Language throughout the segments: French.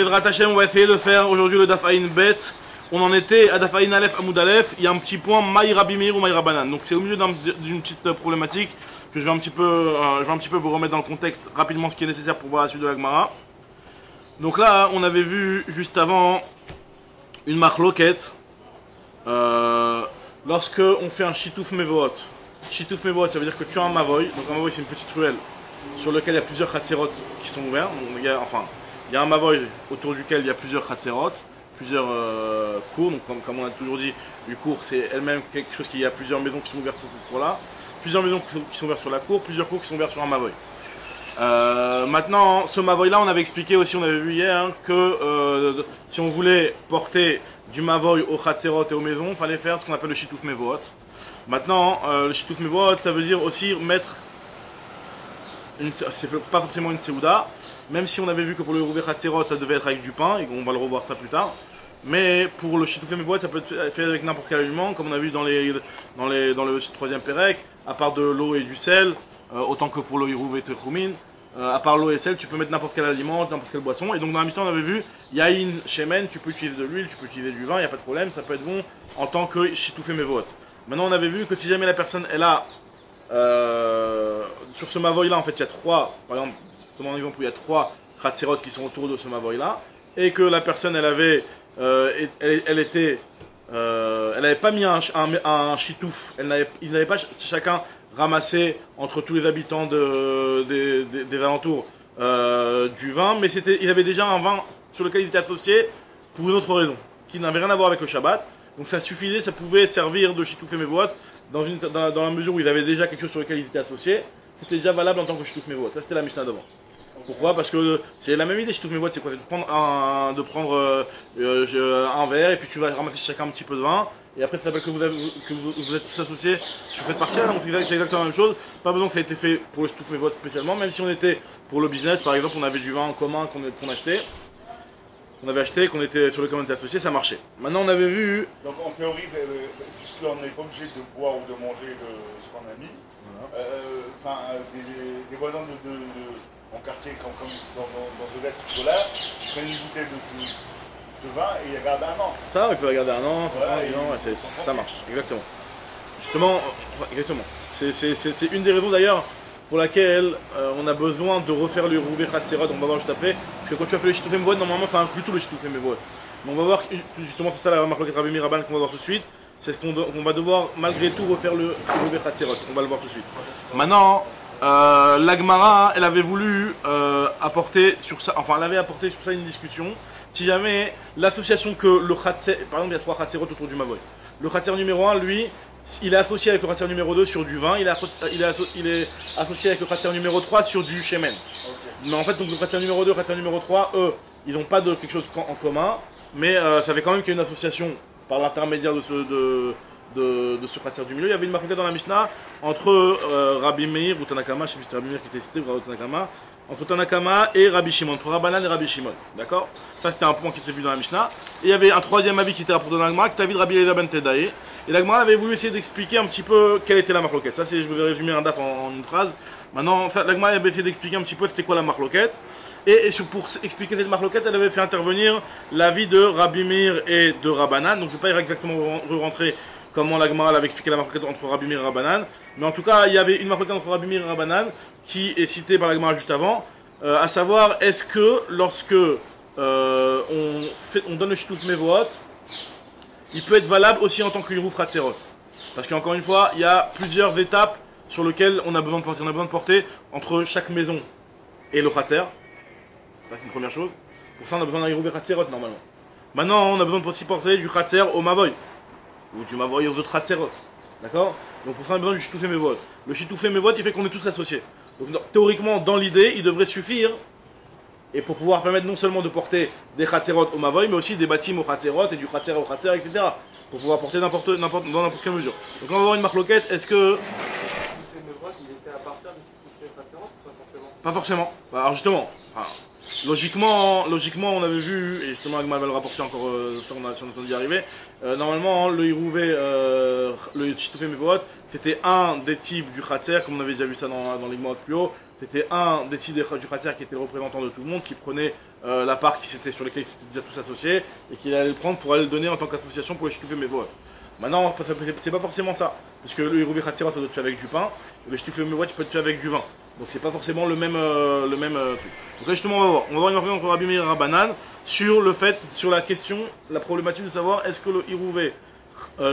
Bezrat Hashem, on va essayer de faire aujourd'hui le Daf Ayin Bet. On en était à Daf Ayin Aleph Amoud Aleph. Il y a un petit point Maï Rabbi Meir ou Maï Rabbanan. Donc c'est au milieu d'une petite problématique que je vais un petit peu vous remettre dans le contexte rapidement ce qui est nécessaire pour voir la suite de la Gemara. Donc là, on avait vu juste avant une marloquette lorsque on fait un Shitouf Mevohot. Shitouf Mevohot, ça veut dire que tu as un Mavoy. Donc un Mavoy, c'est une petite ruelle sur laquelle il y a plusieurs Khatzerot qui sont ouverts. Donc, il y a un Mavoy autour duquel il y a plusieurs Khatzerot, plusieurs cours. Donc comme on a toujours dit, une cour c'est elle-même quelque chose qui y a plusieurs maisons qui sont ouvertes sur cette cour-là, plusieurs maisons qui sont ouvertes sur la cour, plusieurs cours qui sont ouvertes sur un Mavoy. Maintenant, ce Mavoy-là, on avait expliqué aussi, on avait vu hier, que si on voulait porter du Mavoy au Khatzerot et aux maisons, il fallait faire ce qu'on appelle le Shitouf Mevohot. Maintenant, le Shitouf Mevohot, ça veut dire aussi mettre, c'est pas forcément une Seouda, même si on avait vu que pour le Rouvé Khatzerot, ça devait être avec du pain, et on va le revoir ça plus tard. Mais pour le Shitouf Mevohot, ça peut être fait avec n'importe quel aliment, comme on a vu dans le troisième Pérec, à part de l'eau et du sel, autant que pour le Rouvé Techoumin. À part l'eau et sel, tu peux mettre n'importe quel aliment, n'importe quelle boisson. Et donc dans la Mishnah, on avait vu, Yahin, Shemen, tu peux utiliser de l'huile, tu peux utiliser du vin, il n'y a pas de problème, ça peut être bon en tant que Shitouf Mevohot. Maintenant, on avait vu que si jamais la personne est là, sur ce Mavoy-là, en fait, il y a trois, par exemple, comme un exemple où il y a trois Khatzerot qui sont autour de ce Mavoy-là, et que la personne, elle avait, elle n'avait pas mis un Shitouf, ils n'avaient pas chacun ramassé entre tous les habitants des alentours du vin, mais ils avaient déjà un vin sur lequel ils étaient associés pour une autre raison, qui n'avait rien à voir avec le Shabbat. Donc ça suffisait, ça pouvait servir de Shitouf Mevohot dans la mesure où ils avaient déjà quelque chose sur lequel ils étaient associés. C'était déjà valable en tant que Shitouf Mevohot. Ça c'était la Mishnah d'avant. Pourquoi? Parce que c'est la même idée. Shitouf Mevohot, c'est quoi? De prendre un verre et puis tu vas ramasser chacun un petit peu de vin. Et après ça s'appelle que vous êtes tous associés sur cette partie-là. Donc c'est exactement la même chose. Pas besoin que ça ait été fait pour le Shitouf Mevohot spécialement. Même si on était pour le business, par exemple, on avait du vin en commun qu'on achetait. On avait acheté, qu'on était sur lequel on était associé, ça marchait. Maintenant on avait vu. Donc en théorie, puisqu'on n'est pas obligé de boire ou de manger ce qu'on a mis, voilà. Des voisins en quartier, comme dans ce lettre scolaire, prennent une bouteille de vin et ils regardent un an. Ça, ils peuvent regarder un an, voilà, ça marche, exactement. Justement, exactement. C'est une des raisons d'ailleurs pour laquelle on a besoin de refaire le Rouvé Khatzerot, on va voir juste après, parce que quand tu as fait le Shitouf Mevohot, normalement ça inclut tout le Shitouf Mevohot. Mais on va voir, justement c'est ça la marque Rabbi Meir Rabban qu'on va voir tout de suite, c'est ce qu'on va devoir malgré tout refaire le Rouvé Khatzerot, on va le voir tout de suite. Maintenant, la Gemara, elle avait voulu apporter sur ça, enfin elle avait apporté sur ça une discussion, si jamais l'association que le Khatzer, par exemple il y a trois Khatzerot autour du Mavoy, le Khatzer numéro 1, lui, il est associé avec le Khatzer numéro 2 sur du vin, il est associé avec le Khatzer numéro 3 sur du Shemen. Okay. Mais en fait, donc le Khatzer numéro 2 et le Khatzer numéro 3, eux, ils n'ont pas quelque chose en commun, mais ça fait quand même qu'il y a une association par l'intermédiaire de ce Khatzer du milieu. Il y avait une marque dans la Mishnah entre Rabbi Meir ou Tanakama, je sais pas si c'était Rabbi Meir qui était cité, ou Tanakama, entre Tanakama et Rabbi Shimon, entre Rabbanan et Rabbi Shimon. D'accord? Ça c'était un point qui était vu dans la Mishnah. Et il y avait un troisième avis qui était rapporté dans la Gemara, qui était l'avis de Rabbi Eliezer ben Tedaï. Et la Gemara avait voulu essayer d'expliquer un petit peu quelle était la marloquette. Ça, je vous ai résumé un daf en une phrase. Maintenant, la Gemara avait essayé d'expliquer un petit peu c'était quoi la marloquette. Et pour expliquer cette marloquette, elle avait fait intervenir l'avis de Rabbi Meir et de Rabbanan. Donc je ne vais pas exactement rentrer comment la Gemara avait expliqué la marloquette entre Rabbi Meir et Rabbanan. Mais en tout cas, il y avait une marloquette entre Rabbi Meir et Rabbanan qui est citée par la Gemara juste avant. À savoir, est-ce que lorsque on donne le Shitouf Mevohot, il peut être valable aussi en tant que Yerouf Khatzerot. Parce qu'encore une fois, il y a plusieurs étapes sur lesquelles on a besoin de porter. On a besoin de porter entre chaque maison et le Khatzer. Ça, c'est une première chose. Pour ça, on a besoin d'un Yerouf Khatzerot normalement. Maintenant, on a besoin de aussi porter du Khatzer au Mavoy. Ou du Mavoy aux autres Khatzerot. D'accord? Donc pour ça, on a besoin du Shitouf Mevohot. Le Shitouf Mevohot, il fait qu'on est tous associés. Donc théoriquement, dans l'idée, il devrait suffire. Et pour pouvoir permettre non seulement de porter des Khatzerot au Mavoy, mais aussi des bâtiments au Khatzerot et du Khatzer au Khatzer, etc. Pour pouvoir porter dans n'importe quelle mesure. Donc là, on va voir une marloquette. Est-ce que. Le Mevohot, il était à partir du Khatzerot, pas forcément? Pas forcément. Alors justement, logiquement, on avait vu, et justement Agma va le rapporter encore, ça on a entendu y arriver, normalement, le Hirouvé, le Chitoufé Mevohot, c'était un des types du Khatser, comme on avait déjà vu ça dans les mots plus haut, c'était un des types du Khatser qui était le représentant de tout le monde, qui prenait la part sur laquelle ils s'étaient déjà tous associés, et qu'il allait le prendre pour aller le donner en tant qu'association pour le Chitoufé Mevohot. Maintenant, c'est pas forcément ça, parce que le Hirouvé Khatser, ça doit être fait avec du pain, et le Chitoufé Mevohot, il peut être fait avec du vin. Donc c'est pas forcément le même truc. Donc là justement on va voir une argument entre Rabbi Meir et Rabbanan sur la question, la problématique de savoir est-ce que le Hirouvé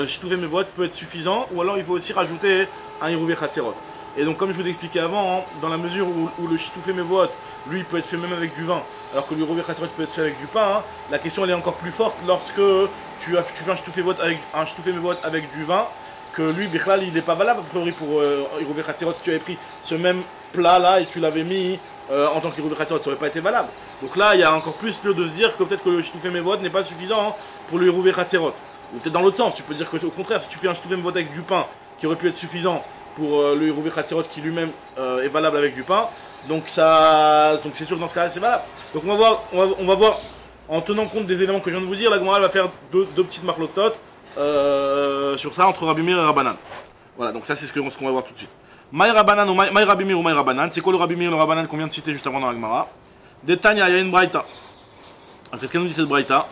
Chitoufé Mevohot peut être suffisant ou alors il faut aussi rajouter un Hirouvé Khatserot. Et donc comme je vous ai expliqué avant, hein, dans la mesure où le Chitoufé Mevohot, lui il peut être fait même avec du vin, alors que le Hirouvé Khatserot peut être fait avec du pain, hein, la question elle est encore plus forte lorsque tu fais un Chitoufé Mevohot avec du vin, que lui, Bichlal, il n'est pas valable a priori pour Hirouvé Khatserot. Si tu avais pris ce même plat là et tu l'avais mis en tant qu'Hirouvé Khatserot, ça n'aurait pas été valable. Donc là, il y a encore plus lieu de se dire que peut-être que le Chitoufé Mevohot n'est pas suffisant hein, pour le Hirouvé Khatserot. Ou peut-être dans l'autre sens, tu peux dire que au contraire, si tu fais un Chitoufé Mevohot avec du pain qui aurait pu être suffisant pour le Hirouvé Khatserot qui lui-même est valable avec du pain, donc c'est sûr que dans ce cas-là, c'est valable. Donc on va voir en tenant compte des éléments que je viens de vous dire, la Gemara va faire deux petites marlototes. Sur ça entre Rabbi Meir et Rabbanan. Voilà, donc ça c'est ce qu'on va voir tout de suite. Maï Rabbanan ou Maï Rabbi Meir ou Maï Rabbanan, c'est quoi le Rabbi Meir et le Rabbanan qu'on vient de citer juste avant dans la Gemara? Détania, il y a une braïta. Qu'est-ce qu'elle nous dit cette braïta?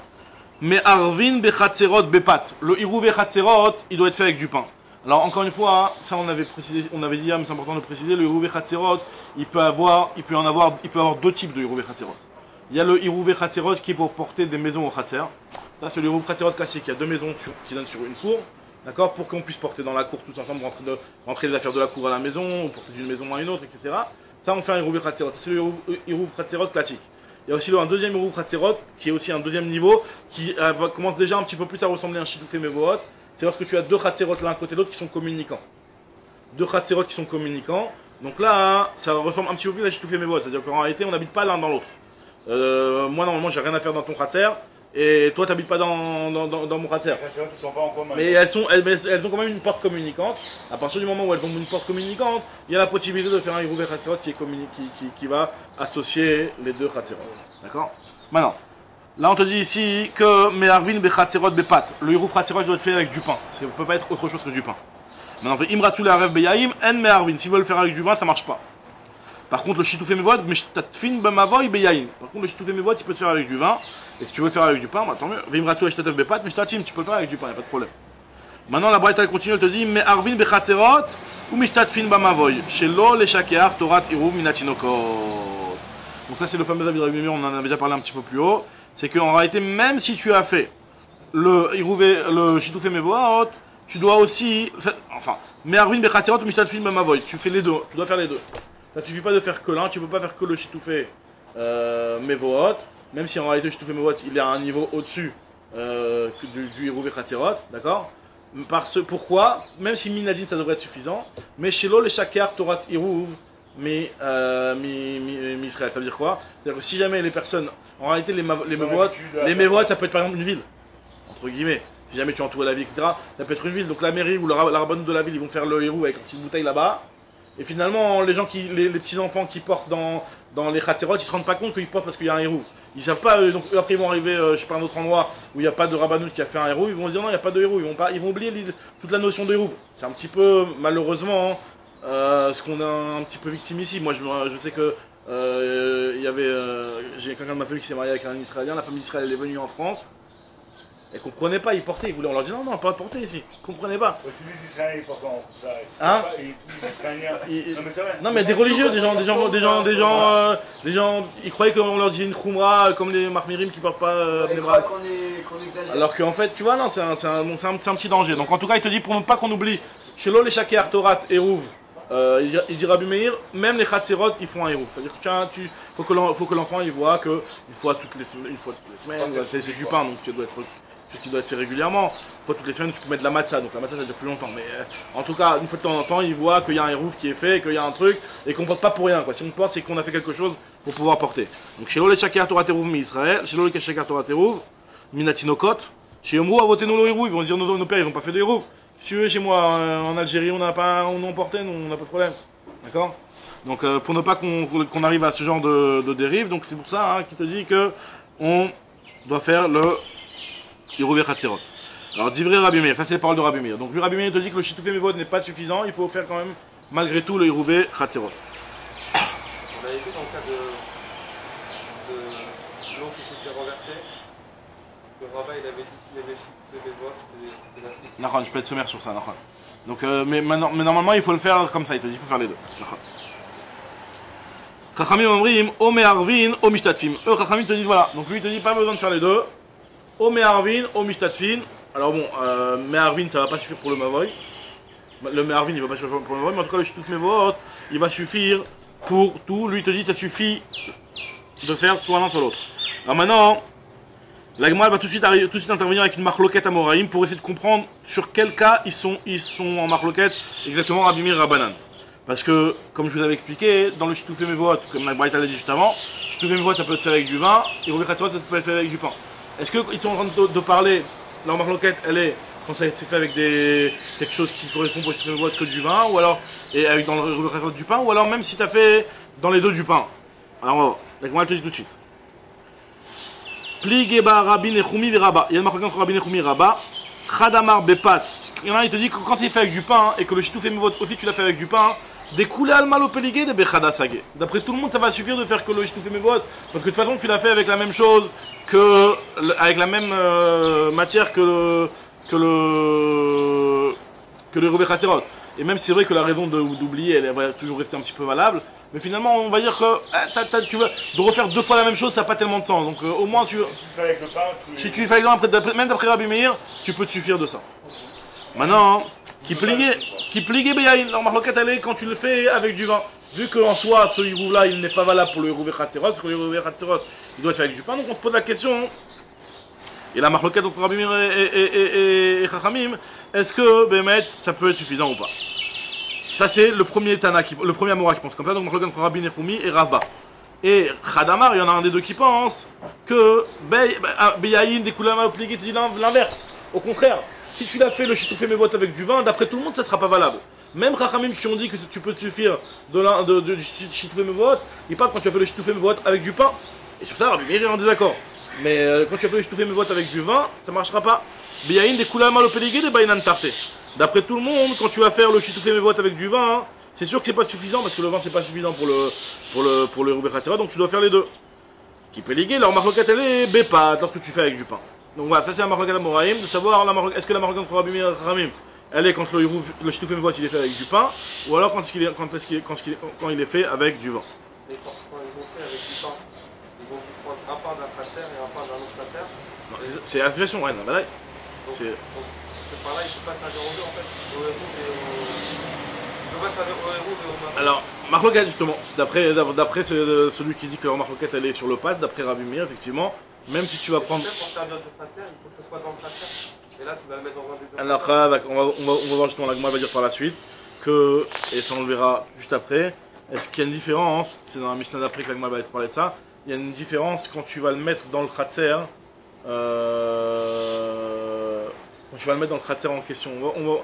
Mais Arvin bechatserot bepat. Le Hirouvé Khatserot, il doit être fait avec du pain. Alors encore une fois, ça on avait dit, mais c'est important de préciser, le Hirouvé Khatserot, il peut avoir deux types de Hirouvé Khatserot. Il y a le Hirouvé Khatserot qui est pour porter des maisons au Khatser. Ça c'est le Hirouvé Khatserot classique, il y a deux maisons qui donnent sur une cour, d'accord, pour qu'on puisse porter dans la cour tous ensemble, rentrer les affaires de la cour à la maison, ou porter d'une maison à une autre, etc. Ça on fait un Hirouvé Khatserot, c'est le Hirouvé Khatserot classique. Il y a aussi un deuxième Hirouvé Khatserot, qui est aussi un deuxième niveau, qui commence déjà un petit peu plus à ressembler à un Chitoufé Mevohot. C'est lorsque tu as deux Khatserot l'un à côté de l'autre qui sont communicants. Deux Khatserot qui sont communicants, donc là, hein, ça ressemble un petit peu plus à un Chitoufé Mevohot, c'est-à-dire qu'en réalité on n'habite pas l'un dans l'autre. Moi normalement j'ai rien à faire dans ton Khatser, et toi t'habites pas dans mon Khatser. Les sont pas en commun. Mais elles ont quand même une porte communicante. À partir du moment où elles ont une porte communicante, il y a la possibilité de faire un Hirouvé Khatserot qui va associer les deux Khatserot. D'accord? Maintenant, là on te dit ici que Me'arvin bechatserot bepat. Le Hirouvé Khatserot doit être fait avec du pain. Ça ne peut pas être autre chose que du pain. Maintenant, Imratzul Arev Beyaim en Me'arvin. S'ils veulent le faire avec du vin, ça marche pas. Par contre, le Chitoufé Mevohot, Mishtatfin Bamavoy Beyaim. Par contre, le Chitoufé Mevohot, il peut se faire avec du vin. Et si tu veux le faire avec du pain, bah tant mieux. Vimratzul Ashtatef Bepat, Mishtatim, tu peux le faire avec du pain, y a pas de problème. Maintenant, la Braïta continue, elle te dit, mais Arvin Bechatserot ou Mishtatfin Bamavoy. Shelo le Shakear Torat Iruv Minatinokot. Donc, ça, c'est le fameux avis de Rabbi Meir, on en avait déjà parlé un petit peu plus haut. C'est qu'en réalité, même si tu as fait le Chitoufé Mevohot, tu dois aussi. Enfin, mais Arvin Bechatserot ou Mishtatfin Bamavoy. Tu fais les deux, tu dois faire les deux. Ça ne suffit pas de faire que l'un, tu ne peux pas faire que le Chitoufé Mevohot, même si en réalité le Chitoufé Mevohot il est à un niveau au-dessus du Hirouvé Khatserot, d'accord? Pourquoi? Même si Minadin ça devrait être suffisant, mais chez l'eau les Shakar Torat Hirouv, mais Israël, ça veut dire quoi? C'est-à-dire que si jamais les personnes, en réalité les Mevohot ça peut être par exemple une ville, entre guillemets. Si jamais tu entoures la ville, etc., ça peut être une ville, donc la mairie ou la rabbanout de la ville ils vont faire le Hirouv avec une petite bouteille là-bas. Et finalement, les petits-enfants qui portent dans les Khatserot, ils se rendent pas compte qu'ils portent parce qu'il y a un héros. Ils savent pas, donc eux, après ils vont arriver, je sais pas, à un autre endroit où il n'y a pas de rabbanout qui a fait un héros, ils vont se dire non, il n'y a pas de héros, ils vont oublier toute la notion de héros. C'est un petit peu, malheureusement, ce qu'on a un petit peu victime ici. Moi, je sais que j'ai quelqu'un de ma famille qui s'est marié avec un Israélien, la famille d'Israël est venue en France. Ils ne comprenaient pas, ils portaient, on leur dit non, pas de porter ici, ils ne comprenaient pas. Ouais, tous les Israéliens ils portent en ça. Hein? Les Israéliens. Non mais c'est vrai. Non mais des religieux, des gens, ils croyaient qu'on leur disait une khumra comme les marmirim qui portent pas ils croient qu'on exagère. Alors qu'en fait, tu vois, non, c'est un petit danger. Donc en tout cas, il te dit pour ne pas qu'on oublie, chez l'eau les Shakear Torat Eruv, il dit Rabbi Meir, même les Khatserot, ils font un Eruv. C'est-à-dire que faut que l'enfant il voit qu'une fois toutes les semaines, c'est du pain, donc tu dois être ce qui doit être fait régulièrement. Une fois toutes les semaines, tu peux mettre de la matcha, donc la matcha ça dure plus longtemps. Mais en tout cas, une fois de temps en temps, il voit qu'il y a un hérouf qui est fait, qu'il y a un truc, et qu'on porte pas pour rien. Quoi. Si on porte, c'est qu'on a fait quelque chose pour pouvoir porter. Donc chez l'Ole Shakear Torat Eruv mi Israël, chez l'Ole Shakear Torat Eruv, Minatinokot, chez Yomrou, avotez-nous le hérouf, ils vont se dire nos pères, ils n'ont pas fait de hérouf. Si tu veux, chez moi, en Algérie, on emportait, nous, on n'a pas de problème. D'accord? Donc pour ne pas qu'on arrive à ce genre de dérive, donc c'est pour ça hein, qu'il te dit que on doit faire le Irouvé Khatzerot. Alors d'ivrer Rabbi Meir, ça c'est les paroles de Rabbi Meir. Donc lui Rabbi Meir te dit que le Shitoufé Mevod n'est pas suffisant, il faut faire quand même malgré tout le Irouvé Khatzerot. On avait vu dans le cas de l'eau qui s'était renversée, le rabbin il avait dit qu'il avait Shitoufé Mevod, c'était la suite. Nahon, je peux être sommaire sur ça, Nahon. Donc mais normalement il faut le faire comme ça, il te dit il faut faire les deux. Chachamim omrim, o me'arvin, o mishtatfim. Eux, Chachamim te disent voilà. Donc lui, il te dit pas besoin de faire les deux. O me'arvin, o mishtatfin. Alors bon, me'arvin, ça va pas suffire pour le mavoy. Le me'arvin, il va pas suffire pour le mavoy. Mais en tout cas, le shituf mevot, il va suffire pour tout. Lui, il te dit ça suffit de faire soit l'un soit l'autre. Alors maintenant, la Gemara va tout de suite intervenir avec une marloquette à Moraïm pour essayer de comprendre sur quel cas ils sont en marloquette exactement Rabbi Meir et Rabbanan. Parce que, comme je vous avais expliqué, dans le Shitoufé Mevot, comme la Braïta l'a dit juste avant, Shitoufé Mevot ça peut être fait avec du vin, et Rouvé Khatzerot ça peut être fait avec du pain. Est-ce qu'ils sont en train de parler, leur marloquette, elle est, quand ça a été fait avec quelque chose qui correspond au Shitoufé Mevot que du vin, ou alors, et avec dans le Rouvé Khatzerot du pain, ou alors même si tu as fait dans les deux du pain. Alors on va voir, la Gemara te dit tout de suite. Pli Geba Rabbi Nechumi Viraba. Il y a une marloquette entre Rabbi Nechumi et Rabba. Khadamar Bepat. Il y en a, il te dit que quand il est fait avec du pain, et que le Shitoufé Mevot aussi tu l'as fait avec du pain, des coulées al malo peligé de bechada sagé. D'après tout le monde, ça va suffire de faire que le shitoufé mevot, parce que de toute façon, tu l'as fait avec la même chose avec la même matière que le Rouvé Khatzerot. Et même si c'est vrai que la raison d'oublier, elle va toujours rester un petit peu valable, mais finalement, on va dire que tu veux de refaire deux fois la même chose, ça n'a pas tellement de sens. Donc au moins, si tu fais avec le pain, si tu fais avec même d'après Rabbi Meir, tu peux te suffire de ça. Maintenant, qui pligue Beyaïn, leur marloquette elle est quand tu le fais avec du vin. Vu qu'en soi, ce Irouv là, il n'est pas valable pour le Irouvé Khatzerot, parce que le Irouvé Khatzerot, il doit être fait avec du pain, donc on se pose la question. Et la marloquette entre Rabbi Meir et Chachamim, est-ce que Bémet, ça peut être suffisant ou pas? Ça c'est le premier Tana, le premier Amora qui pense comme ça, donc marloquette entre Rabbi Nechumi et Ravba. Et Khadamar, il y en a un des deux qui pense que Beyaïn, des couleurs mal pliées, dit l'inverse. Au contraire. Si tu l'as fait le Shitoufé Mevot avec du vin, d'après tout le monde, ça ne sera pas valable. Même Chachamim qui ont dit que tu peux te suffire du Shitoufé Mevot, ils parlent quand tu as fait le Shitoufé Mevot avec du pain. Et sur ça, Rabbi Meir est en désaccord. Mais quand tu as fait le Shitoufé Mevot avec du vin, ça ne marchera pas. Biyaïn des Kula Malo Peligé des Bainan Tarté. D'après tout le monde, quand tu vas faire le Shitoufé Mevot avec du vin, c'est sûr que c'est pas suffisant parce que le vin c'est pas suffisant pour le Rouvé Khatzerot, donc tu dois faire les deux. Qui Peligé, leur marloquette elle est Bépat lorsque tu fais avec du pain. Donc voilà, ça c'est un marloquette à Moraïm, de savoir est-ce que la marloquette entre Rabbi Meir et Chachamim, elle est quand le Shitoufé Mevot il est fait avec du pain, ou alors quand il est fait avec du vin. Et quand ils ont fait avec du pain, ils ont dû prendre un pain d'un Khatser et un pain d'un autre Khatser. C'est la situation, ouais, non, bah là. Donc ce pain-là, il ne peut pas servir aux deux en fait, au Hérouv et il ne peut pas servir au Hérouv et au Mavot. Alors, marloquette justement, d'après celui qui dit que leur marloquette elle est sur le pas, d'après Rabbi Meir, effectivement. Même si tu vas prendre. Pour servir de Khatser, il faut que ce soit dans le Khatser. Et là, tu vas le mettre dans un des deux. Alors, on va voir justement, la Gemara va dire par la suite que, et ça on le verra juste après, est-ce qu'il y a une différence, c'est dans la Mishnah d'après que la Gemara va parler de ça, il y a une différence quand tu vas le mettre dans le Khatser, quand tu vas le mettre dans le Khatser en question. On va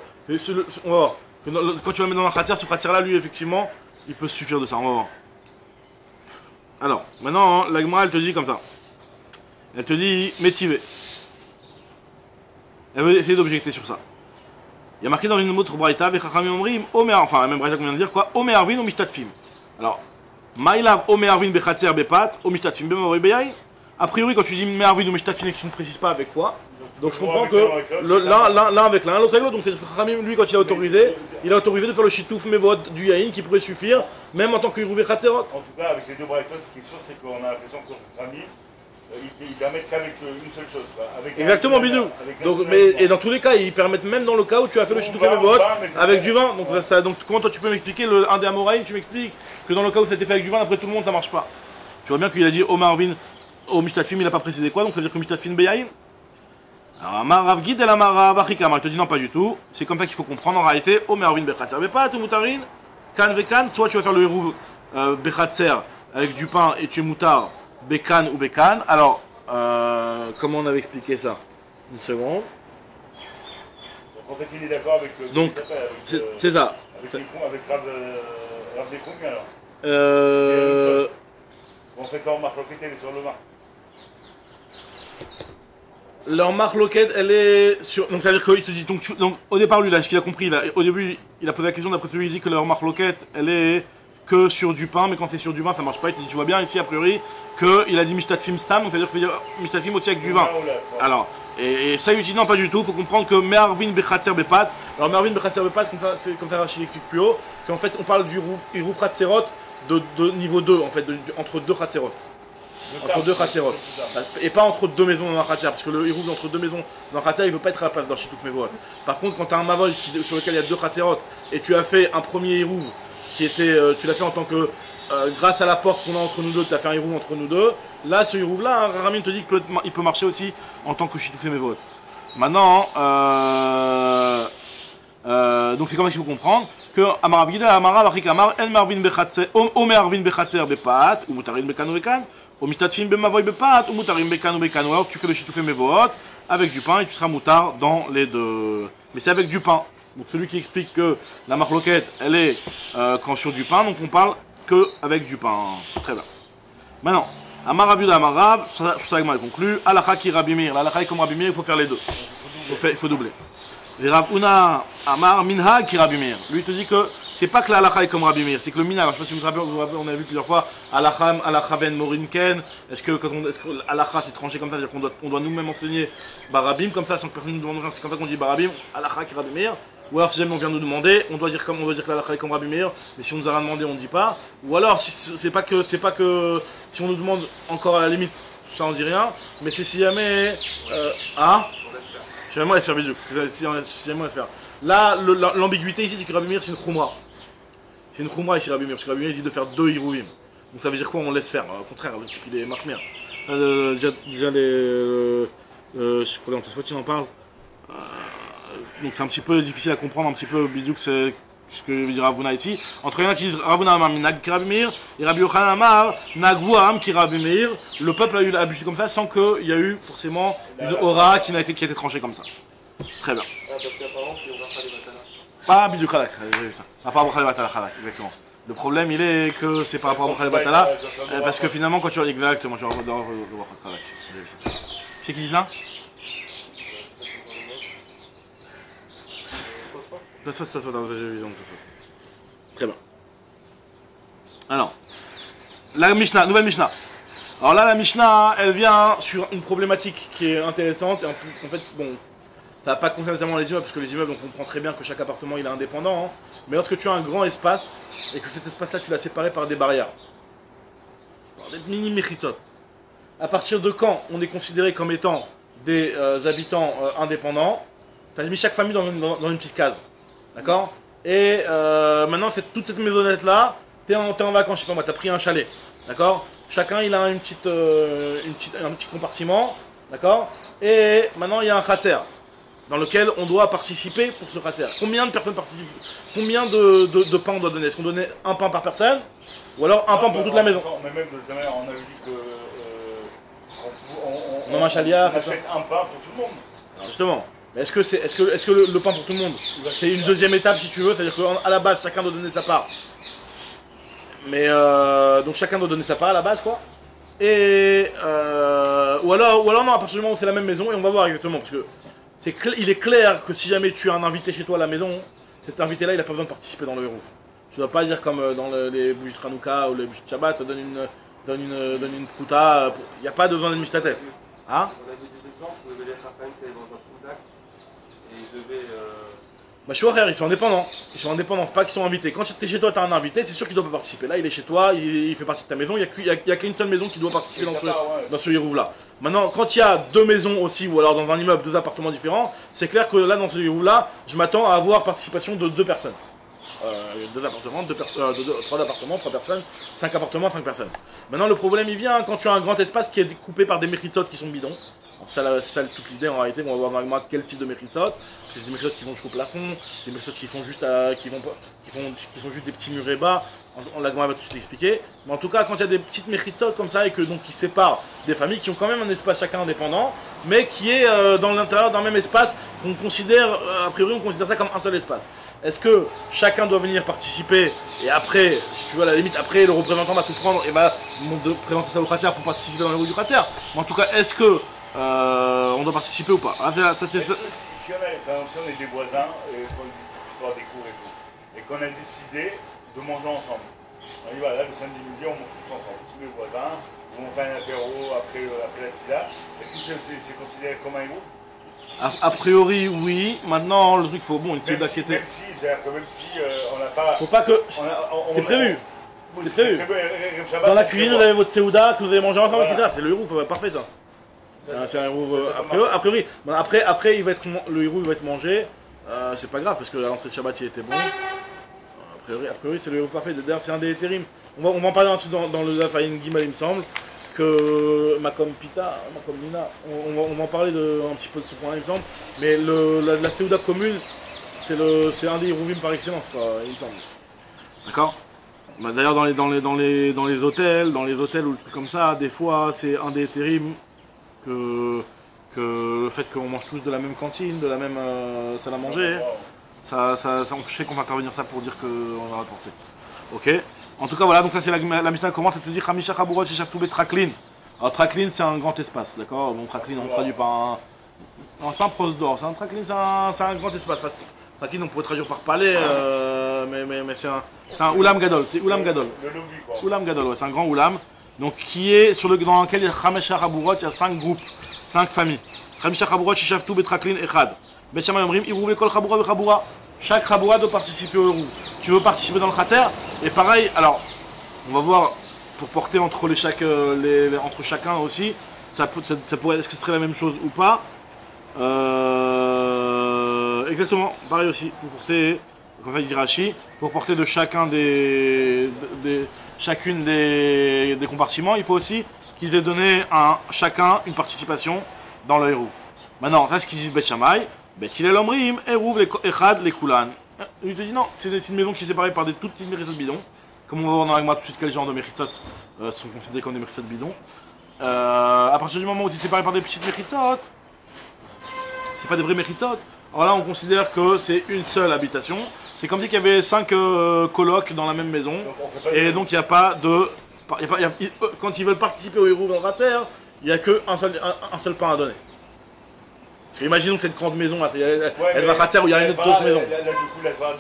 voir. Quand tu vas le mettre dans le Khatser, ce Khatser là, lui, effectivement, il peut se suffire de ça, on va voir. Alors, maintenant, la Gemara elle te dit comme ça. Elle te dit métivé. Elle veut essayer d'objecter sur ça. Il y a marqué dans une autre braïta, Vechachamim omrim, Omer, enfin la même braïta qu'on vient de dire, quoi, Omer arvin ou mishtatfim. Alors, Maïlav Omer arvin bechatser bepat, ou mishtatfim bemavri beyaï. A priori, quand tu dis Omer arvin ou mishtatfim et que tu ne précises pas avec quoi, donc je comprends que l'un avec l'un, l'autre avec l'autre, donc c'est Chachamim, lui, quand il a autorisé de faire le shitouf mevot du yaïn qui pourrait suffire, même en tant que Rouvé Khatzerot. En tout cas, avec les deux braïtas, ce qui est sûr, c'est qu'on a l'impression que Rami, ils permettent qu'avec une seule chose. Quoi. Avec exactement, bidou. Donc, et dans tous les cas, ils permettent même dans le cas où tu as fait le shitoufé mevot avec du vin. Donc, donc comment toi tu peux m'expliquer, un des Amoraïm, tu m'expliques que dans le cas où ça a été fait avec du vin, après tout le monde, ça marche pas. Tu vois bien qu'il a dit Omar Arvin, au Mishtatfim, il n'a pas précisé quoi, donc ça veut dire que Mishtatfim Beyaïn. Alors, Amarav Gid et Amarav Achikama, il te dit non, pas du tout. C'est comme ça qu'il faut comprendre en réalité. Omar Arvin Bechatser Bepat, ou Moutarin, Kan Vekan, soit tu vas faire le Hérouv Bechatser avec du pain et tu es moutard. Bekan ou Bekan. Alors, comment on avait expliqué ça? Une seconde. En fait, il est d'accord avec. Donc, c'est ça. Avec Rav Rav des combien alors Euh... En fait, là, on marque l'enquête, elle est sur le marque. Leur marque loquette, elle est sur. Donc, c'est-à-dire qu'il te dit. Donc, au départ, lui, là, ce qu'il a compris, là, au début, il a posé la question, d'après lui, il dit que leur marque loquette, elle est que sur du pain, mais quand c'est sur du vin, ça marche pas. Il te dit, tu vois bien ici, a priori, qu'il a dit Mishtatfim Stam, donc c'est-à-dire qu'il veut dire Mishtatfim aussi avec du vin. Alors, et ça, il dit non, pas du tout, il faut comprendre que Mervin Bechatzer Bepat. Alors, Mervin Bechatzer Bepat, c'est comme ça, Rachid explique plus haut, qu'en fait, on parle du Rouf Khatserot de niveau 2, en fait, entre deux Khatserot. Entre deux Khatserot. Et pas entre deux maisons dans un Khatser, parce que le Hirouf entre deux maisons dans un Khatser, il ne peut pas être à la place d'un Chitouf Mevot. Par contre, quand tu as un Mavol sur lequel il y a deux Khatserot, et tu as fait un premier Hirouf, qui était, tu l'as fait en tant que, grâce à la porte qu'on a entre nous deux, tu as fait un Hirouf entre nous deux, là, ce Hirouf-là, hein, Ramin te dit qu'il peut marcher aussi en tant que Chitouf Mevot. Maintenant, donc c'est comme ça qu'il faut comprendre que Amar Avgida, Amara, Vachik Amar, En Marvin Bechatzer, Omer Arvin Bechatzer Bepat, ou Mutarin Bekano Bekan, au Mishtatfim Bemavoy Bepat, ou Mutarim Bekano Bekano. Alors tu fais le Chitoufé Mevohot avec du pain et tu seras moutard dans les deux. Mais c'est avec du pain. Donc celui qui explique que la marloquette, elle est quand sur du pain, donc on parle que avec du pain. Très bien. Maintenant, Amar Aviuda Amar Rav, ça est conclu. Alacha ki Rabimir. L'alacha est comme Rabimir, il faut faire les deux. Il faut doubler. Et Rav Una Amar Minha ki Rabimir. Lui il te dit que c'est pas que la halakha est comme Rabbi Meir, c'est que le minhag, je sais pas si vous vous rappelez, on a vu plusieurs fois, halakha ben morinken, est-ce que halakha c'est tranché comme ça, c'est-à-dire qu'on doit nous-mêmes enseigner barabim, comme ça, sans que personne nous demande, c'est comme ça qu'on dit barabim, halakha qui Rabbi Meir, ou alors si jamais on vient nous demander, on doit dire que la halakha est comme Rabbi Meir, mais si on nous a rien demandé, on ne dit pas, ou alors c'est pas que, si on nous demande encore à la limite, ça on dit rien, mais c'est si jamais, si jamais on laisse faire bisous, si jamais on laisse faire. Là, l'ambiguïté ici, c'est que Rabbi Meir, c'est une khumra. C'est une khumra ici, Rabbi Meir, parce que Rabbi Meir dit de faire deux hirouvim. Donc ça veut dire quoi? On laisse faire. Au contraire, le type, il est marqué. Déjà les... je crois que tu en parles. Donc c'est un petit peu difficile à comprendre, un petit peu bisou que c'est ce que dit Ravuna ici. Entre il y en a qui disent Ravuna Amar Minag qui Rabbi Meir, et Rabbi Yochanan Amar Nagouam qui Rabbi Meir. Le peuple a eu l'habitude comme ça sans qu'il y a eu forcément une aura qui a été tranchée comme ça. Très bien. Pas Bidou Khalak, pas par rapport à Khalak, exactement. Le problème il est que c'est par rapport à Khalak, parce que finalement quand tu regardes exactement, tu vas revoir Khalak. C'est qui dit ça? Très bien. Alors, la Mishnah, nouvelle Mishnah. Alors là, la Mishnah, elle vient sur une problématique qui est intéressante, et en fait, bon, ça va pas concerner notamment les immeubles, parce que les immeubles, on comprend très bien que chaque appartement, il est indépendant, hein. Mais lorsque tu as un grand espace, et que cet espace-là, tu l'as séparé par des barrières, par des mini-mechitsot, à partir de quand on est considéré comme étant des habitants indépendants, tu as mis chaque famille dans une petite case, d'accord? Et maintenant, toute cette maisonnette-là, t'es en vacances, je sais pas moi, t'as pris un chalet, d'accord? Chacun, il a un petit compartiment, d'accord? Et maintenant, il y a un khatser dans lequel on doit participer pour ce khatser. Combien de personnes participent? Combien de pains on doit donner? Est-ce qu'on donnait un pain par personne? Ou alors un pain pour toute la maison? Mais même de toute manière, on avait dit que on achète un pain pour tout le monde. Alors justement, est-ce que le pain pour tout le monde, c'est une deuxième étape si tu veux, c'est-à-dire qu'à la base chacun doit donner sa part. Mais donc chacun doit donner sa part à la base quoi. Et ou alors non, à partir du moment où c'est la même maison, et on va voir exactement, parce que il est clair que si jamais tu as un invité chez toi à la maison, cet invité-là, il n'a pas besoin de participer dans le Hérouf. Tu ne dois pas dire comme dans les bougies de Hanouka ou les bougies de Shabbat, donne une prouta, il n'y a pas besoin d'une mistatef. Hein? On avait des exemples où les Raphaël étaient dans un proutak et ils devaient... Bah, je suis frère, ils sont indépendants. Ils sont indépendants, c'est pas qu'ils sont invités. Quand tu es chez toi, tu as un invité, c'est sûr qu'il doit pas participer. Là, il est chez toi, il fait partie de ta maison, il n'y a qu'une seule maison qui doit participer dans ce Hérouf-là. Maintenant, quand il y a deux maisons aussi, ou alors dans un immeuble, deux appartements différents, c'est clair que là, dans ce Hérouf-là, je m'attends à avoir participation de deux personnes. Deux appartements, trois appartements, trois personnes, 5 appartements, 5 personnes. Maintenant, le problème, il vient quand tu as un grand espace qui est découpé par des mechitsot qui sont bidons. C'est ça toute l'idée en réalité, on va voir quel type de mechitsot. C'est des mechitsot qui vont jusqu'au plafond, des mechitsot qui font juste qui sont juste des petits murets bas. La Gemara va tout de suite l'expliquer. Mais en tout cas, quand il y a des petites méchitzot comme ça et que donc ils séparent des familles qui ont quand même un espace chacun indépendant, mais qui est dans l'intérieur d'un même espace qu'on considère, a priori, on considère ça comme un seul espace. Est-ce que chacun doit venir participer et après, si tu veux, à la limite, après le représentant va tout prendre et va présenter ça au khater pour participer dans le groupe du khater. Mais en tout cas, est-ce que on doit participer ou pas? Ça, c'est... Si on est des voisins, histoire des cours et tout, et qu'on a décidé de manger ensemble. On y va, là, le samedi midi, on mange tous ensemble, tous les voisins, on fait un apéro après la tila. Est-ce que c'est considéré comme un groupe? A priori, oui. Maintenant, le truc, faut une petite d'acquitter. Même si, c'est-à-dire que même si on n'a pas... Faut pas que... C'est prévu. C'est prévu. Dans la cuisine, vous avez votre seouda, que vous avez mangé ensemble, etc. C'est le héros, parfait ça. C'est un héros, a priori. Après, le héros il va être mangé. C'est pas grave, parce que l'entrée de Shabbat, il était bon. A priori, c'est le héros parfait. D'ailleurs, c'est un des terrims. On va en parler dans le Zafaïn Gimal, il me semble. Que Makom Pita, Makom Nina, on va en parler un petit peu de ce point-là, il me semble. Mais la Seouda commune, c'est un des Hérouvim par excellence, quoi, il me semble. D'accord? D'ailleurs, dans les hôtels ou le truc comme ça, des fois, c'est un des terrims que le fait qu'on mange tous de la même cantine, de la même salle à manger, je sais qu'on va intervenir ça pour dire qu'on va rapporter. Ok? En tout cas, voilà, donc ça c'est la Mishnah commence à te dire Hamisha Chaburot Sheshaftu Betraklin. Alors, Traklin c'est un grand espace, d'accord? Bon, Traklin on traduit par un. Non, c'est pas un prosdor, c'est un Traklin, c'est un grand espace. Traklin on pourrait traduire par palais, mais c'est un Oulam Gadol, c'est Oulam Gadol. Oulam Gadol, ouais, c'est un grand Oulam. Donc, qui est dans lequel il y a Hamisha Chaburot, il y a 5 groupes, 5 familles. Hamisha Chaburot Sheshaftu Betraklin Echad. Bet Shammai Omrim, Irouv Ekol Chabura Bechabura. Chaque Chaboura doit participer au héros. Tu veux participer dans le khater? Et pareil, alors, on va voir, pour porter entre chacun aussi, ça pourrait, est-ce que ce serait la même chose ou pas? Exactement, pareil aussi, pour porter, comme ça il dit Rashi, pour porter de chacune des compartiments, il faut aussi qu'ils aient donné à chacun une participation dans le héros. Maintenant, ça c'est ce qu'ils disent Bet Shammai. Bet Hillel Omrim, Eruv Echad les Kulan. Il te dit non, c'est une maison qui est séparée par des toutes petites méritzot bidons. Comme on va voir dans l'agma tout de suite quel genre de méritzot sont considérés comme des méritzot bidons. À partir du moment où c'est séparé par des petites méritzot, c'est pas des vrais méritzot. Alors là, on considère que c'est une seule habitation. C'est comme si il y avait 5 colocs dans la même maison. Et donc il n'y a pas de. Quand ils veulent participer au héros dans le khater, il n'y a qu'un seul pain à donner. Imaginons que cette grande maison, elle va khater où il y a une autre maison. Là, du coup, la soirée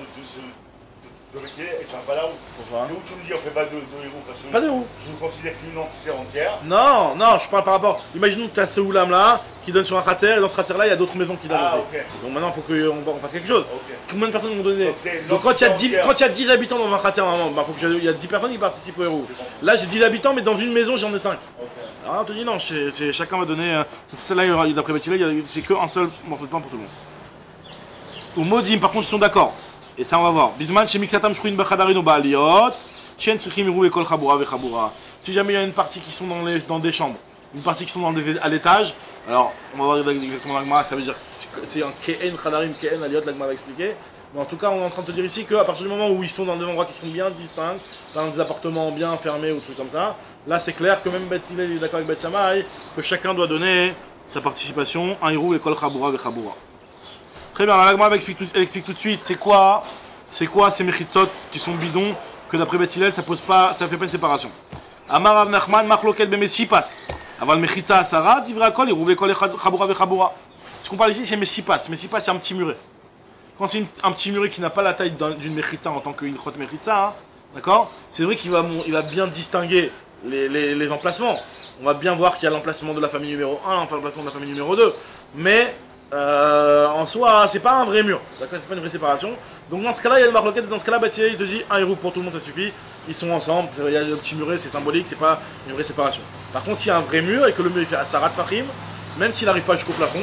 de métier, elle tient pas la route. C'est où tu me dis on fait pas de héros parce que pas de héros. Je considère que c'est une entité entière. Non, je parle par rapport. Imaginons que tu as ce oulam là qui donne sur un khater et dans ce khater là il y a d'autres maisons qui donnent. Okay. Donc maintenant il faut qu'on fasse quelque chose. Okay. Combien de personnes vont donner? Donc quand il y a 10 habitants dans un khater, il faut qu'il y a 10 personnes qui participent au héros. Là j'ai 10 habitants mais dans une maison j'en ai 5. Okay. Alors on te dit non, chacun va donner. Celle-là, d'après Bethilel, c'est qu'un seul morceau de pain pour tout le monde. Au Modim, par contre, ils sont d'accord. Et ça, on va voir. Bisman, chez Mixatam, Shruin, Bachadarin, Baaliot, Chen, Tsichim, Irou, Ekol, Chabura, Vechabura. Si jamais il y a une partie qui sont dans des chambres, une partie qui sont à l'étage, alors on va voir exactement l'agma, ça veut dire c'est un Kehen, Khadarim, Kehen, Aliot, l'agma va expliquer. Mais en tout cas, on est en train de te dire ici qu'à partir du moment où ils sont dans des endroits qui sont bien distincts, dans des appartements bien fermés ou trucs comme ça, là c'est clair que même Beth Hillel est d'accord avec Bet Shammai, que chacun doit donner sa participation, un héros, l'école Chabura et Chabura. Très bien, l'agma elle explique tout de suite c'est quoi ces mechitzot qui sont bidons, que d'après Beth Hillel ça fait pas une séparation. Amar Rav Nachman, Machloket Bemesipas. Aval Mechitza Asara, Divra Kol, héros, l'école Chabura et Chabura. Ce qu'on parle ici c'est Mesipas. Mesipas c'est un petit muret. Quand c'est un petit muret qui n'a pas la taille d'une mechitza en tant qu'une chot mechitza, hein, d'accord? C'est vrai qu'il va bien distinguer les emplacements. On va bien voir qu'il y a l'emplacement de la famille numéro 1, l'emplacement de la famille numéro 2. Mais en soi, c'est pas un vrai mur. D'accord? C'est pas une vraie séparation. Donc dans ce cas-là, il y a le marloquette. Et dans ce cas-là, il te dit un héros pour tout le monde, ça suffit. Ils sont ensemble. Il y a le petit muret, c'est symbolique, c'est pas une vraie séparation. Par contre, s'il y a un vrai mur et que le mur il fait Asarat Fahim, même s'il n'arrive pas jusqu'au plafond,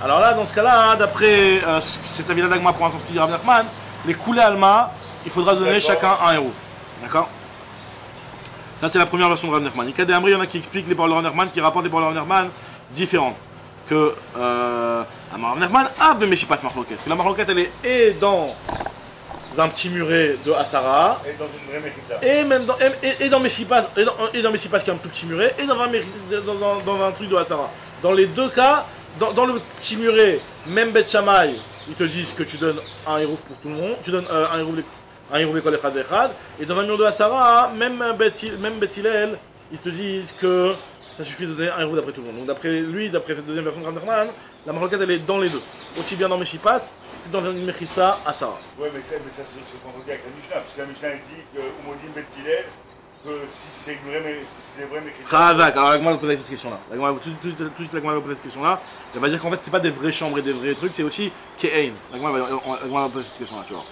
alors là, dans ce cas-là, hein, d'après cet avis-là d'Agma pour l'instant, ce qu'il dit Rav Nachman, les coulées Alma, il faudra donner chacun un héros. D'accord? Ça, c'est la première version de Rav Nachman. Il y en a qui expliquent les paroles de Rav Nachman, qui rapportent des paroles de Rav Nachman différentes. Que Rav Nachman a de Meshipas Marloquet. Que la Marloquet, elle est et dans d'un petit muret de Asara, Et dans une vraie Mechitza. et même dans Messipas, et dans Messipas qui est un tout petit muret, et dans un truc de Asara. Dans les deux cas, dans le petit muret, même Bet Shammai, ils te disent que tu donnes un héros pour tout le monde, tu donnes un héros l'école Echad Echad, et dans un mur de Asara, même Bet Hillel, ils te disent que ça suffit de donner un héros d'après tout le monde. Donc d'après cette deuxième version de Rav Nachman, la marloquette elle est dans les deux. Aussi bien dans Messipas que dans une Mechitza Asara. Ouais, mais ça se contredit avec la Mishnah, parce que la Mishnah elle dit que Umodim Bet Hillel, que si c'est vrai Mechitza. Khazak, alors la Gemara va poser cette question-là. La Gemara va poser cette question-là. Elle va dire qu'en fait, c'est pas des vraies chambres et des vrais trucs, c'est aussi Ke'ein. La Gemara va poser cette question-là, tu vois.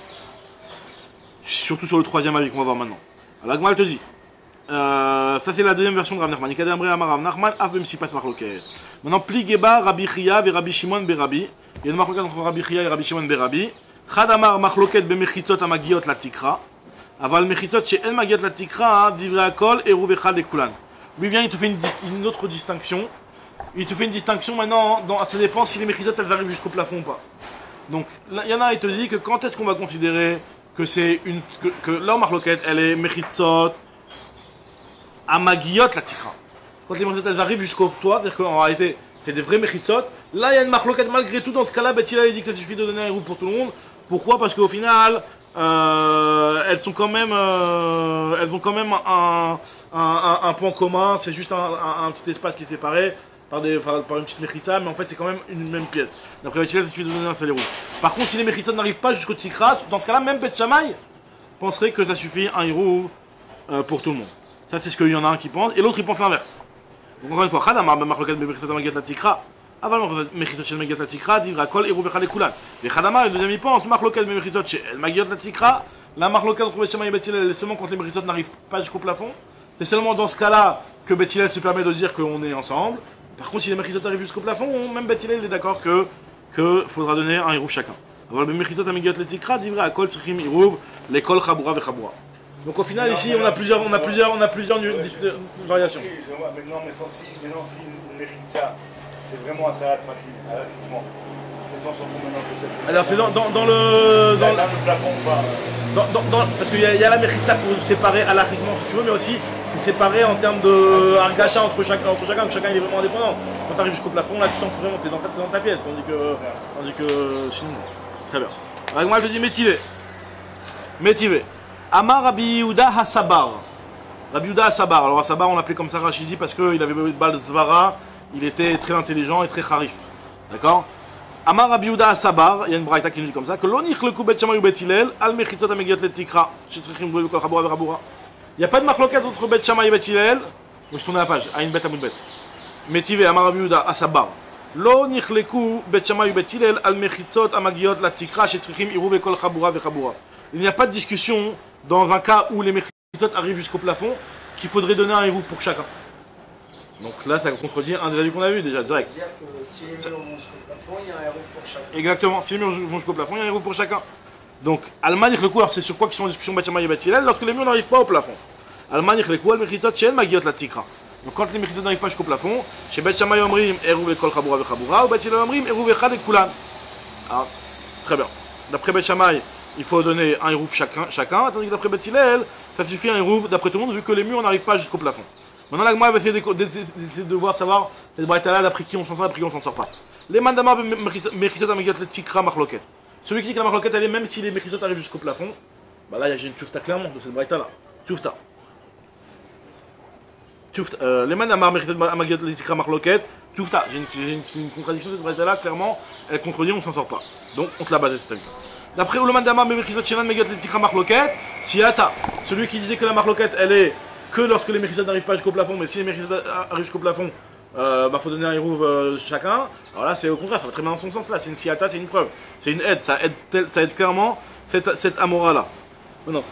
Surtout sur le troisième avis qu'on va voir maintenant. Alors la Gemara elle te dit. Ça c'est la deuxième version de Rav Nachman. Rav Nachman, Af Bem Sipas Marloket. Maintenant, Pli Geba, Rabbi Chia et Rabbi Shimon Berabi. Il y a une marloquette entre Rabbi Chia et Rabbi Shimon Berabi. Chad Amar Marloket Bemechitzot Amagiot la Tikra. Aval Mechitzot she'en Magiot la Tikra, Divrei Akol, Eruv Echad et Kulan. Lui vient, il te fait une autre distinction. Il te fait une distinction maintenant, ça dépend si les Mechitzot elles arrivent jusqu'au plafond ou pas. Donc, il y en a, il te dit que quand est-ce qu'on va considérer que c'est que là, Marloket, elle est Mechitzot Amagiot la Tikra. Quand les Mechitzot elles arrivent jusqu'au toit, c'est-à-dire qu'en réalité, c'est des vrais Mechitzot. Là, il y a une Marloket malgré tout. Dans ce cas-là, Beth Hillel dit que ça suffit de donner un héros pour tout le monde. Pourquoi? Parce qu'au final, elles ont quand même un point commun. C'est juste un petit espace qui est séparé par une petite Mechitza, mais en fait, c'est quand même une même pièce. D'après Beth Hillel, ça suffit de donner un seul héros. Par contre, si les Mechitzot n'arrivent pas jusqu'au Tikras, dans ce cas-là, même Beth Shammai penserait que ça suffit un héros pour tout le monde. Ça, c'est ce qu'il y en a un qui pense, et l'autre il pense l'inverse. Donc, encore une fois, Khadamar, Marloket, Bemechitzot, Amagiot la Tikra. Aval Mechitzot shel Magiot la Tikra, Divrei Akol, Eruv Echad et Kulan. Et Khadamar, le deuxième il pense, Marloket, Bemechitzot shel Magiot la Tikra. La Marloket entre Beth Shammai et Beth Hillel, seulement quand les Mechitzot n'arrivent pas jusqu'au plafond. C'est seulement dans ce cas-là que Beth Hillel se permet de dire qu'on est ensemble. Par contre, si les Mechitzot arrivent jusqu'au plafond, même Beth Hillel est d'accord que faudra donner un héros chacun. Aval Mechitzot Amagiot la Tikra, Divrei Akol, Tzrichim Eruv, l'école Chabura ve Chabura. Donc au final, ici, on a plusieurs variations. Maintenant, si une Mechitza, c'est vraiment un salat facile, halachiquement. Les sens sont maintenant que c'est. Alors c'est dans le plafond ou pas parce qu'il y a la Mechitza pour séparer halachiquement si tu veux, mais aussi pour séparer en termes de argacha entre chacun, que chacun il est vraiment indépendant. Quand ça arrive jusqu'au plafond, là tu sens que vraiment t'es dans ta pièce, tandis que sinon. Très bien. Alors moi je dis métivé. Amar Rabbi Yehuda Hasabar. Rabbi Yehuda Hasabar. Alors Hasabar on l'appelait comme ça Rachidi parce qu'il avait Bal Zvara, il était très intelligent et très harif. D'accord? Amar Rabbi Yehuda Hasabar, il y a une braïta qui nous dit comme ça, que l'onich le Bet Shammai ou Bet Hillel, al mechitzot amegiot le tikra, shetrichim boué kol chabura verabura. Il n'y a pas de marloquette entre Bet Shammai et Bet Hillel. Je tourne la page, à une bête à bout de bête. Métivé, Amar Rabbi Yehuda Hasabar. l'onich le Bet Shammai ou Bet Hillel, al mechitzot amegiot la tikra, shetrichim iruv kol chabura verabura. Il n'y a pas de discussion dans un cas où les Mechitzot arrivent jusqu'au plafond qu'il faudrait donner un héros pour chacun. Donc là, ça contredit un des avis qu'on a vu déjà, direct. C'est-à-dire que si les murs vont jusqu'au plafond, il y a un héros pour chacun. Exactement, si les murs vont jusqu'au plafond, il y a un héros pour chacun. Donc, Almanich le coup, alors c'est sur quoi qu'ils sont en discussion Bet Shammai et Bet Hillel lorsque les murs n'arrivent pas au plafond. Almanich le coup, al-Mechitzot she'en Magiot la Tikra. Donc quand les Mechitzot n'arrivent pas jusqu'au plafond, chez Bet Shammai Omrim, Eruv kol Chabura ve Chabura, ou Bet Hillel Omrim, Eruv Echad et Kulan. Alors, très bien. D'après Bet Shammai, il faut donner un hérouve chacun, tandis que d'après Beth Hillel, ça suffit un hérouve d'après tout le monde, vu que les murs n'arrivent pas jusqu'au plafond. Maintenant, la Gemara va essayer de voir, savoir, cette braïta-là, d'après qui on s'en sort, d'après qui on s'en sort pas. Les mandamar Mechitzot Amagiot le Tikra Marloket. Celui qui dit que la Marloket, elle est, même si les Mechitzot arrivent jusqu'au plafond, bah là, j'ai une tchoufta clairement de cette braïta-là. Tchoufta. Les mandamar Mechitzot Amagiot le Tikra Marloket, tchoufta. J'ai une contradiction de cette braïta-là, clairement, elle contredit, on s'en sort pas. Donc, on te l'a basé, cette avis. D'après Ouloman Damar, Mechitzot Shenan Megiot le Tikra Marloket, Siata, celui qui disait que la Marloket, elle est que lorsque les Mechitzot n'arrivent pas jusqu'au plafond, mais si les Mechitzot arrivent jusqu'au plafond, faut donner un hérouve chacun. Alors là, c'est au contraire, ça va très bien dans son sens là. C'est une Siata, c'est une preuve. C'est une aide, ça aide clairement cette Amora-là. Maintenant,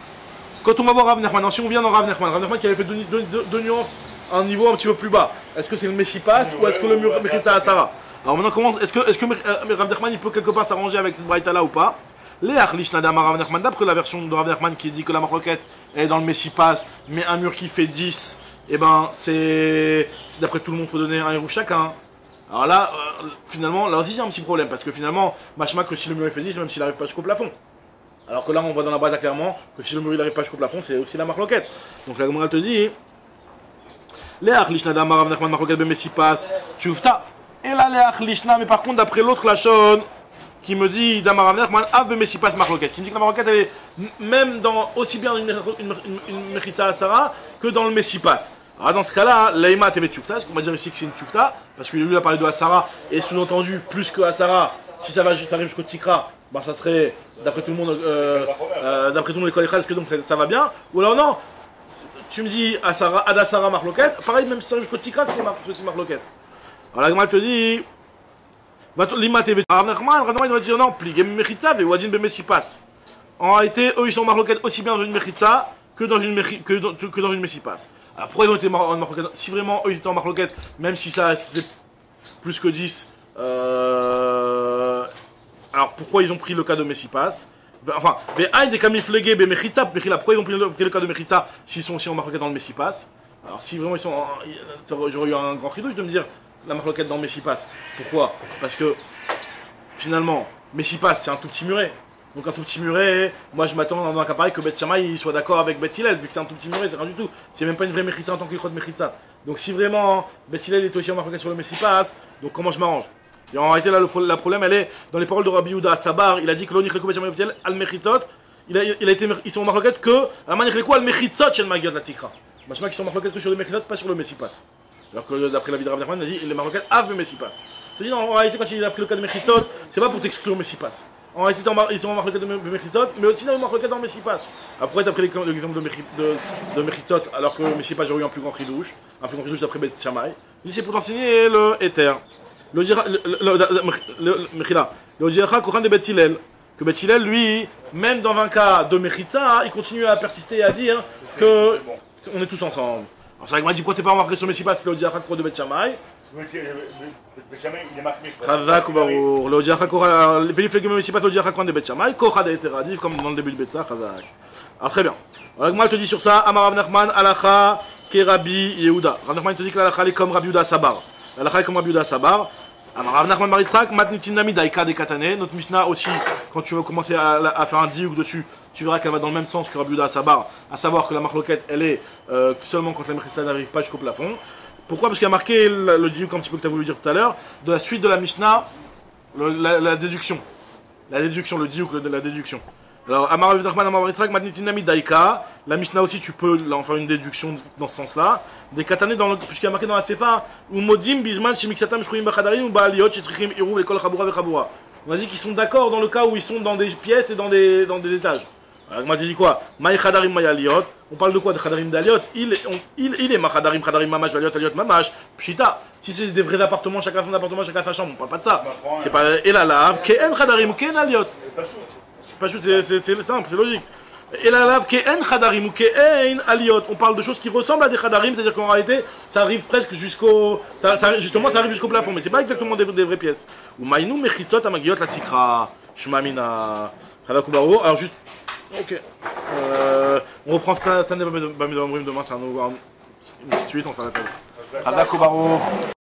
quand on va voir Rav Nachman, si on vient dans Rav Nachman qui avait fait deux nuances à un niveau un petit peu plus bas, est-ce que c'est le Meshipas ou est-ce que le Mechitzot Asara? Alors maintenant, est-ce que Rav Nachman il peut quelque part s'arranger avec cette braïta-là ou pas? Les Achlish Nadam Rav Nachman, d'après la version de Rav Nachman qui dit que la marloquette est dans le Messipas, mais un mur qui fait 10, et ben c'est d'après tout le monde, il faut donner un héros chacun. Alors là, finalement, là aussi il y a un petit problème, parce que finalement, machma que si le mur fait 10, même s'il n'arrive pas jusqu'au plafond. Alors que là, on voit dans la braïta clairement que si le mur il n'arrive pas jusqu'au plafond, c'est aussi la marloquette. Donc la Gemara te dit, Léach lishna damar Rav Nachman marloquette bemesipas tchoufta. Et là, Léach lishna, mais par contre, d'après l'autre Lachon, qui me dit damar Rav Nachman av bemesipas marloquette, qui me dit que la marloquette, elle est même dans, aussi bien dans une mechitza asara que dans le mesipas. Alors dans ce cas-là, Leima tevet tchoufta, est-ce qu'on va dire ici que c'est une tchoufta? Parce qu'il y a eu à parler de asara, et sous-entendu, plus que asara, si ça arrive jusqu'au tikra, ben ça serait, d'après tout le monde, l'école est que donc ça va bien. Ou alors non, tu me dis asara, adasara marloquette, pareil, même si ça arrive jusqu'au tikra, c'est marloquette. Alors la Gemara te dit, Leima tevet Rav Nachman il va dire non, pligé mechitza ve wadin bemesipas. En réalité, eux ils sont marloquette aussi bien dans une mechitza que dans une mesipas. Alors pourquoi ils ont été en marloquette? Si vraiment eux ils étaient en marloquette, même si ça c'était plus que 10, alors pourquoi ils ont pris le cas de mesipas? Enfin, pourquoi ils ont pris le cas de mechitza s'ils sont aussi en marloquette dans le mesipas? Alors si vraiment ils sont, j'aurais eu un grand chidouche de me dire la marloquette dans mesipas. Pourquoi? Parce que finalement, mesipas c'est un tout petit muret. Donc un tout petit muret, moi je m'attends dans un cas pareil que Beth Shammai soit d'accord avec Beth Hillel, vu que c'est un tout petit muret, c'est rien du tout. C'est même pas une vraie mechitza en tant qu'écrot de mechitza. Donc si vraiment Beth Hillel est aussi en marloquette sur le mesipas, donc comment je m'arrange? Et en réalité là le problème elle est dans les paroles de Rabbi Yehuda Sabar, il a dit que l'onik lekou Beth Shammai Beth Hillel al mechitzot, ils sont en marloquette que la manière lekou al mechitzot shel magiot la tikra. Machma qui sont en marloquette que sur le mechitzot, pas sur le mesipas. Alors que d'après la vie de Rav Nachman, il a dit les marloquettes av mesipas. Je dis non, en réalité quand il a pris le cas de mechitzot, c'est pas pour t'exclure mesipas. En réalité, ils sont en marloquette de Mechitsot, mais aussi dans une marloquette dans Mesipas. Après, tu as pris l'exemple de Mechitsot, alors que Mesipas, j'aurais eu un plus grand chidouche d'après Beth Shammai. Il dit c'est pour t'enseigner le Ether. Le Jiracha Kochan de Beth Hillel. Que Beth Hillel, lui, même dans un cas de Mechitza, il continue à persister et à dire que on est tous ensemble. Alors, ça m'a dit pourquoi t'es pas embarqué sur Mesipas, c'est le Jiracha de Beth Shammai. Chazak ou Barour. Le Jiracha Kochan, les Philippe Legumé Mesipas, le Jiracha Kochan de Beth Shammai, Kocha de Eteradiv, comme dans le début de Betsa, Chazak. Alors, très bien. Alors, moi, je te dis sur ça, Amar Rav Nachman, Alacha, Kerabi Yehuda. Rav Nachman te dit que l'Alacha est comme Rabbi Yehuda Sabar. L'Alacha est comme Rabbi Yehuda Sabar. Alors, Rav Nachman Maritzrak, Matnitin Nami Daika de Katane. Notre Mishnah aussi, quand tu vas commencer à faire un diouk dessus, tu verras qu'elle va dans le même sens que Rabbi Yehuda Sabar, à savoir que la marloquette, elle est seulement quand la mechitza n'arrive pas jusqu'au plafond. Pourquoi? Parce qu'il y a marqué le diouk un petit peu que tu as voulu dire tout à l'heure, de la suite de la Mishnah, la déduction. La déduction, le diouk de la déduction. Alors, Amar Rav Nachman, Amar Maritzrak, Matnitin Nami Daika. La Mishnah aussi, tu peux en faire une déduction dans ce sens-là. Des katané, puisqu'il y a marqué dans la Sefa, ou modim bisman shemiksatam shkouim bachadarim ou baaliot shetrichim iruv ekol chabura vechabura. On a dit qu'ils sont d'accord dans le cas où ils sont dans des pièces et dans des étages. Alors, moi, tu dis quoi? Maï chadarim maï aliot. On parle de quoi? De chadarim d'aliot. Il est ma chadarim mamash, aliot mamash. Pshita. Si c'est des vrais appartements, chacun son appartement, chacun sa chambre, on parle pas de ça. C'est pas elalav, ke'en chadarim ou ke'en aliot. C'est pas c'est simple, c'est logique. Et la lave ke'en chadarim ou ke'en aliot, on parle de choses qui ressemblent à des chadarim, c'est-à-dire qu'en réalité, ça arrive presque jusqu'au plafond, mais c'est pas exactement des vraies pièces. Ou maïnou mechitzot amagiot la tikra, shmamina, halakubaru. Alors juste, ok, on reprend Tane Bamidamrim demain, c'est une suite, on s'arrête là. Halakubaru.